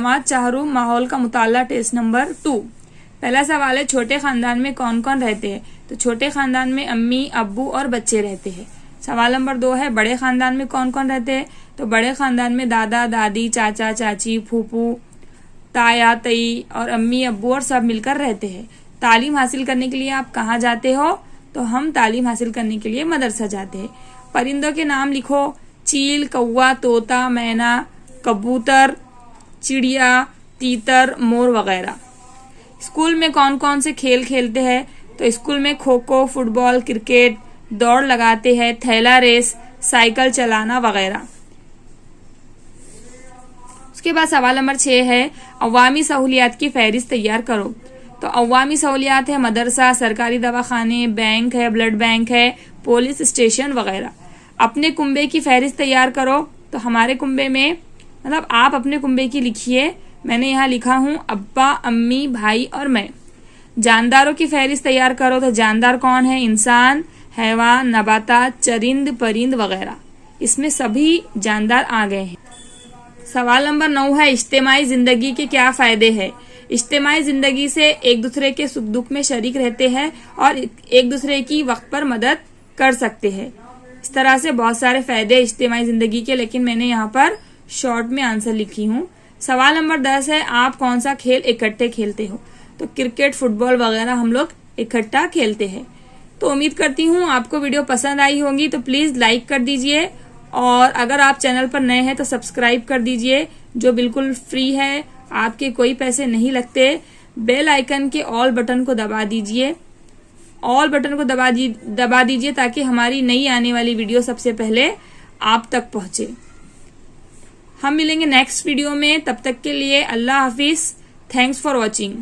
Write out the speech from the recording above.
नवाज चाहरू माहौल का मुताला test number 2। पहला सवाल है, छोटे खानदान में कौन कौन रहते हैं? तो छोटे खानदान में अम्मी, अब्बू और बच्चे रहते हैं। सवाल नंबर 2 है, बड़े खानदान में कौन कौन रहते हैं? तो बड़े खानदान में दादा, दादी, चाचा, चाची, फूफू, ताया, तई और अम्मी, अब्बू और सब मिलकर रहते हैं। तालीम हासिल करने के लिए आप कहाँ जाते हो? तो हम तालीम हासिल करने के लिए मदरसा जाते हैं। परिंदों के नाम लिखो। चील, कौवा, तोता, मैना, कबूतर, चिड़िया, तीतर, मोर वगैरह। स्कूल में कौन कौन से खेल खेलते हैं? तो स्कूल में खो खो, फुटबॉल, क्रिकेट, दौड़ लगाते हैं, थैला रेस, साइकिल चलाना वगैरह। उसके बाद सवाल नंबर 6 है, अवामी सहूलियात की फहरिस्त तैयार करो। तो अवामी सहूलियात है मदरसा, सरकारी दवाखाने, बैंक है, ब्लड बैंक है, पुलिस स्टेशन वगैरह। अपने कुंबे की फहरिस्त तैयार करो। तो हमारे कुंबे में मतलब आप अपने कुंबे की लिखिए। मैंने यहाँ लिखा हूँ अब्बा, अम्मी, भाई और मैं। जानदारों की फहरिस्त तैयार करो। तो जानदार कौन है? इंसान, हैवान, नबातात, चरिंद, परिंद वगैरह। इसमें सभी जानदार आ गए हैं। सवाल नंबर 9 है, इज्तिमाई जिंदगी के क्या फायदे हैं? इज्तिमाई जिंदगी से एक दूसरे के सुख दुख में शरीक रहते हैं और एक दूसरे की वक्त पर मदद कर सकते हैं। इस तरह से बहुत सारे फायदे इज्तिमाई जिंदगी के, लेकिन मैंने यहाँ पर शॉर्ट में आंसर लिखी हूँ। सवाल नंबर 10 है, आप कौन सा खेल इकट्ठे खेलते हो? तो क्रिकेट, फुटबॉल वगैरह हम लोग इकट्ठा खेलते हैं। तो उम्मीद करती हूँ आपको वीडियो पसंद आई होगी। तो प्लीज लाइक कर दीजिए और अगर आप चैनल पर नए हैं तो सब्सक्राइब कर दीजिए, जो बिल्कुल फ्री है, आपके कोई पैसे नहीं लगते। बेल आइकन के ऑल बटन को दबा दीजिए। ऑल बटन को दबा दीजिए ताकि हमारी नई आने वाली वीडियो सबसे पहले आप तक पहुंचे। हम मिलेंगे नेक्स्ट वीडियो में, तब तक के लिए अल्लाह हाफिज। Thanks for watching.